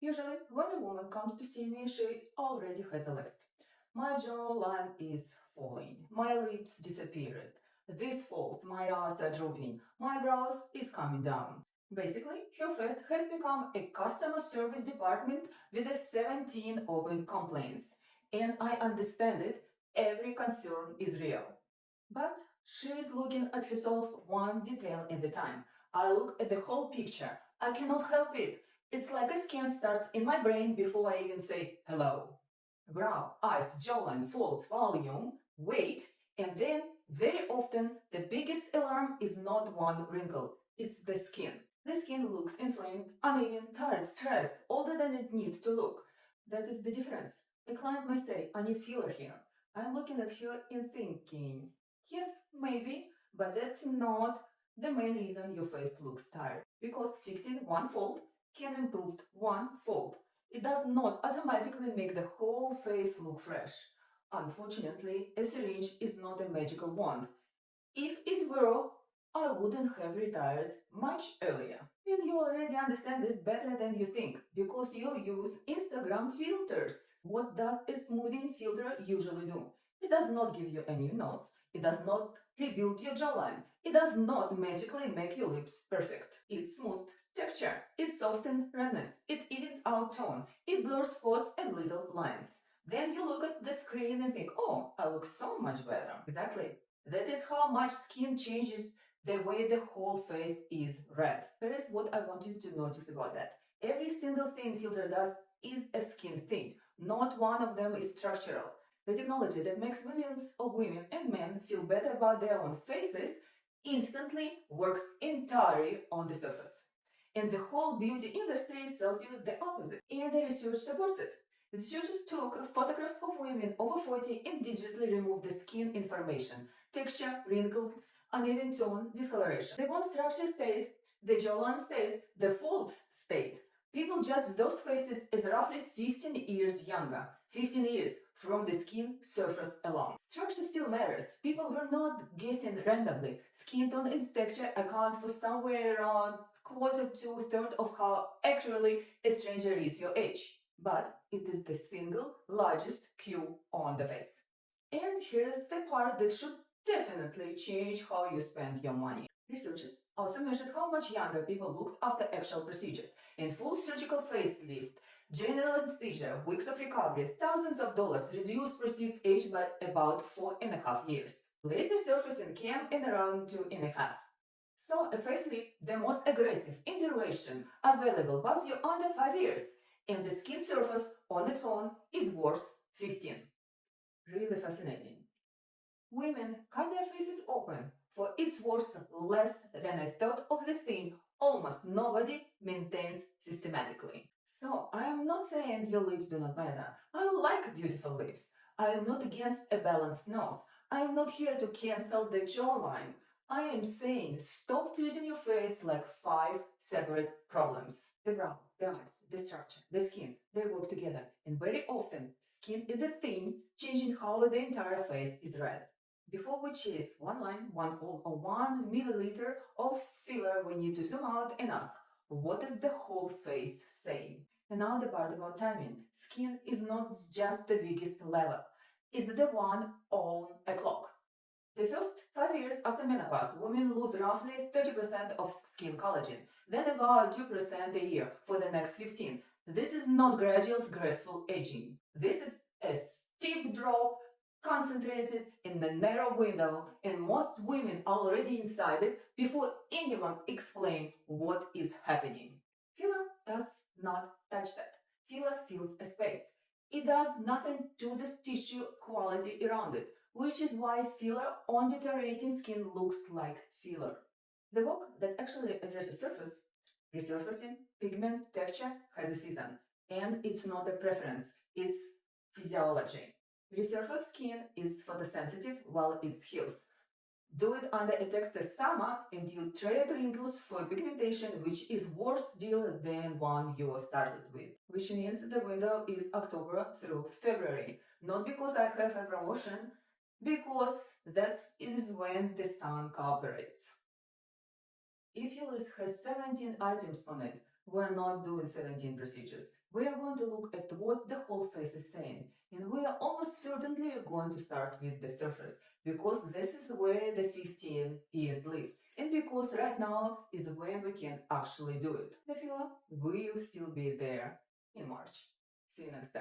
Usually, when a woman comes to see me, she already has a list. My jawline is falling, my lips disappeared, this falls, my eyes are drooping, my brows is coming down. Basically, her face has become a customer service department with a 17 open complaints. And I understand it, every concern is real. But she is looking at herself one detail at a time. I look at the whole picture. I cannot help it. It's like a scan starts in my brain before I even say hello. Brow, eyes, jawline, folds, volume, weight, and then very often the biggest alarm is not one wrinkle, it's the skin. The skin looks inflamed, uneven, tired, stressed, older than it needs to look. That is the difference. A client may say, I need filler here. I'm looking at her and thinking, yes, maybe, but that's not the main reason your face looks tired. Because fixing one fold can improve one fold. It does not automatically make the whole face look fresh. Unfortunately, a syringe is not a magical wand. If it were, I wouldn't have retired much earlier. And you already understand this better than you think, because you use Instagram filters. What does a smoothing filter usually do? It does not give you a new nose. It does not rebuild your jawline. It does not magically make your lips perfect. It smooths texture. It softens redness. It evens out tone. It blurs spots and little lines. Then you look at the screen and think, oh, I look so much better. Exactly. That is how much skin changes the way the whole face is red. Here is what I want you to notice about that. Every single thing filter does is a skin thing. Not one of them is structural. The technology that makes millions of women and men feel better about their own faces instantly works entirely on the surface. And the whole beauty industry sells you the opposite. And the research supports it. The researchers took photographs of women over 40 and digitally removed the skin information, texture, wrinkles, uneven tone, discoloration. The bone structure stayed, the jawline stayed, the folds stayed. People judge those faces as roughly 15 years younger, 15 years from the skin surface alone. Structure still matters. People were not guessing randomly. Skin tone and texture account for somewhere around quarter to a third of how accurately a stranger reads your age. But it is the single largest cue on the face. And here's the part that should definitely change how you spend your money. Researchers also measured how much younger people looked after actual procedures. In full surgical facelift, general anesthesia, weeks of recovery, thousands of dollars reduced perceived age by about 4.5 years. Laser surfacing came in around 2.5. So a facelift, the most aggressive intervention available, buys you under 5 years. And the skin surface on its own is worth 15. Really fascinating. Women cut their faces open, for it's worth less than a third of the thing almost nobody maintains systematically. So I am not saying your lips do not matter. I like beautiful lips. I am not against a balanced nose. I am not here to cancel the jawline. I am saying stop treating your face like 5 separate problems. The brow, the eyes, the structure, the skin, they work together. And very often, skin is the thing changing how the entire face is read. Before we chase one line, one hole, or 1 milliliter of filler, we need to zoom out and ask, what is the whole face saying? And now the part about timing. Skin is not just the biggest lever. It's the one on a clock. The first 5 years after menopause, women lose roughly 30% of skin collagen, then about 2% a year for the next 15. This is not gradual, graceful aging. This is a steep drop concentrated in a narrow window, and most women are already inside it before anyone explains what is happening. Filler does not touch that. Filler fills a space. It does nothing to the tissue quality around it, which is why filler on deteriorating skin looks like filler. The work that actually addresses surface, resurfacing, pigment, texture has a season, and it's not a preference, it's physiology. Resurfaced skin is photosensitive while it heals. Do it under a texture summer and you trade wrinkles for pigmentation, which is worse deal than one you started with. Which means the window is October through February. Not because I have a promotion, because that is when the sun cooperates. If your list has 17 items on it, We're not doing 17 procedures. We are going to look at what the whole face is saying, and we are almost certainly going to start with the surface, because this is where the 15 years live, and because right now is when we can actually do it. The filler will still be there in March. See you next time.